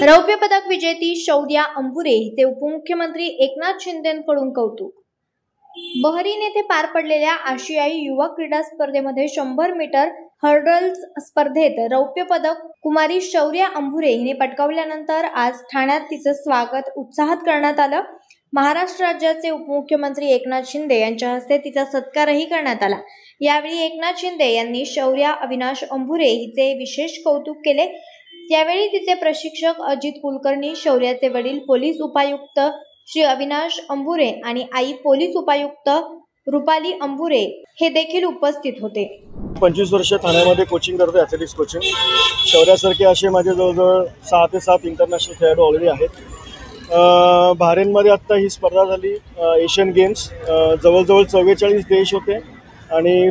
रौप्य पदक विजेती शौर्या अंबुरे हिचे उपमुख्यमंत्री एकनाथ शिंदेंकडून कौतुक। बहरीन येथे पार पडलेल्या आशियाई युवा क्रीडा स्पर्धेमध्ये 100 मीटर हर्डल्स स्पर्धेत रौप्य पदक कुमारी शौर्या अंबुरे हिने पटकावल्यानंतर आज ठाण्यात तिचे स्वागत उत्साहात करण्यात आलं। महाराष्ट्र राज्याचे उपमुख्यमंत्री एकनाथ शिंदे यांच्या हस्ते तिचा सत्कारही करण्यात आला। यावेळी एकनाथ शिंदे यांनी शौर्या अविनाश अंबुरे हिचे विशेष कौतुक केले। यावेळी तिचे प्रशिक्षक अजित कुलकर्णी, शौर्याचे वडील पोलीस उपायुक्त श्री अविनाश अंबुरे आणि आई पोलीस उपायुक्त रुपाली अंबुरे हे देखील उपस्थित होते। 25 वर्ष ठाण्यामध्ये कोचिंग करतो, ॲथलेटिक्स कोचिंग। शौर्यासारखे असे माझे जवळजवळ 6 ते 7 इंटरनॅशनल खेळाडू ऑलरेडी आहेत। बहरीनमध्ये आत्ता ही स्पर्धा झाली, एशियन गेम्स। जवळजवळ 44 देश होते आणि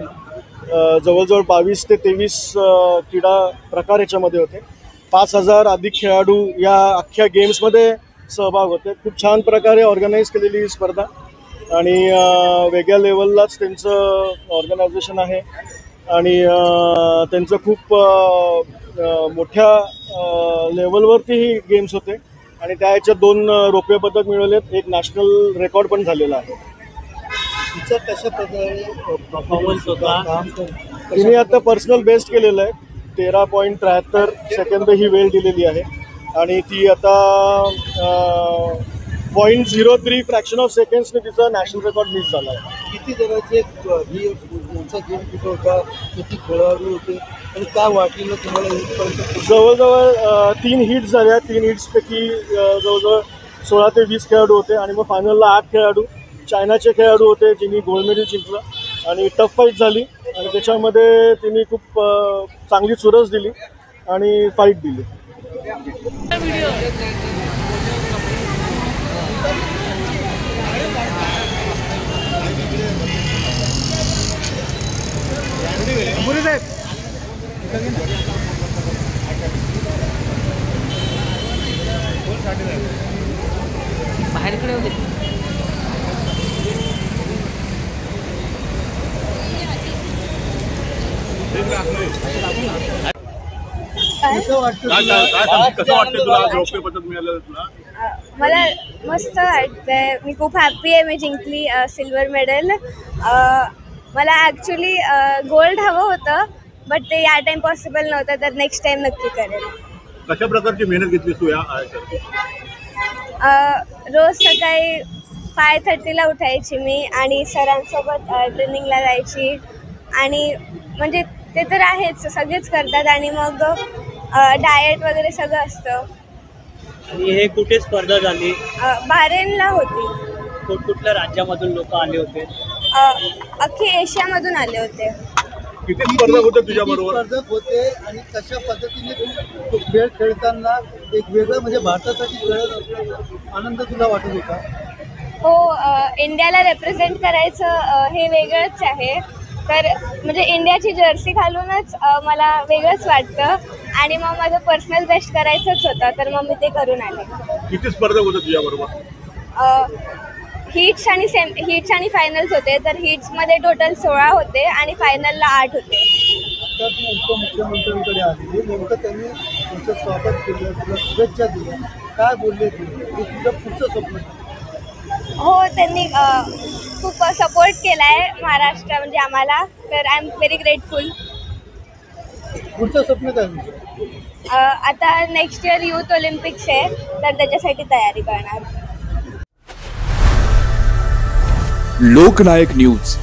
जवळजवळ 22 ते 23 क्रीडा प्रकार याच्यामध्ये होते। 5000 अधिक खेळाडू या अख्ख्या गेम्समध्ये सहभाग होते। खूप छान प्रकारे ऑर्गनाईज केलेली ही स्पर्धा आणि वेगळ्या लेवललाच त्यांचं ऑर्गनायझेशन आहे आणि त्यांचं खूप मोठ्या लेवलवरती ही गेम्स होते आणि त्या याच्यात 2 रौप्य पदक मिळवलेत, एक नॅशनल रेकॉर्ड पण झालेला आहे। तिचा कशा प्रकारे परफॉर्मन्स होता? तिने आता पर्सनल बेस्ट केलेलं आहे, 13.73 सेकंद ही वेळ दिलेली आहे आणि ती आता 0.03 फ्रॅक्शन ऑफ सेकंड्सने तिचा नॅशनल रेकॉर्ड मिस झाला आहे। किती जणांचे यांचा गेम कुठं होता, किती खेळाडू होते आणि काय वाटलेलं तुम्हाला इथपर्यंत? जवळजवळ 3 हिट्स झाल्या। 3 हिट्सपैकी जवळजवळ 16 ते 20 खेळाडू होते आणि मग फायनलला 8 खेळाडू चायनाचे खेळाडू होते, जिनी गोल्ड मेडल जिंकलं आणि टफ फाईट झाली आणि त्याच्यामध्ये तिने खूप चांगली चुरस दिली आणि फाईट दिली। बाहेरकडे होते कसं वाटतं तुला रौप्य पदक मिळालं? तुला मला मस्त वाटतंय, मी खूप हॅप्पी आहे। मी जिंकली सिल्वर मेडल। मला ॲक्च्युली गोल्ड हवं होतं बट ते या टाइम पॉसिबल नव्हतं, तर नेक्स्ट टाइम नक्की करेल। कशा प्रकारची मेहनत घेतली तू या? रोज सकाळी 5:30ला उठायची मी आणि सरांसोबत ट्रेनिंगला जायची आणि म्हणजे ते तर आहेच, सगळेच करतात आणि मग डाएट वगैरे सगळं असतं। आणि हे कुठे स्पर्धा झाली? बहरीनला होती। कुठल्या राज्यामधून लोक आले होते? अख्खे एशियामधून आले होते। किती स्पर्धक होते तुझ्या बरोबर? स्पर्धक होते आणि कशा पद्धतीने तो खेळ खेळताना एक वेगळं म्हणजे भारतासाठी खेळत असताना आनंद तुला वाटत होता? हो, इंडियाला रिप्रेझेंट करायचं हे वेगळंच आहे, तर म्हणजे इंडियाची जर्सी घालूनच मला वेगळंच वाटतं आणि मग माझं पर्सनल बेस्ट करायचंच होतं, तर मग मी ते करून आले। किती स्पर्धक होते तुझ्या बरोबर? हिट्स आणि फायनल्स होते, तर हिट्समध्ये टोटल 16 होते आणि फायनलला 8 होते। तर तू उपमुख्यमंत्र्यांकडे आली, नेमकं त्यांनी तुमचं स्वागत केलं, तुला शुभेच्छा दिल्या, काय बोलले ते तुझं पुढचं स्वप्न? हो, त्यांनी खूप सपोर्ट केला आहे महाराष्ट्र म्हणजे आम्हाला, तर आय एम व्हेरी ग्रेटफुल। पुढचं स्वप्न काय तुमचं? आता नेक्स्ट इयर यूथ ऑलिम्पिक्स आहे, तर त्याच्यासाठी तयारी करणार। लोकनायक न्यूज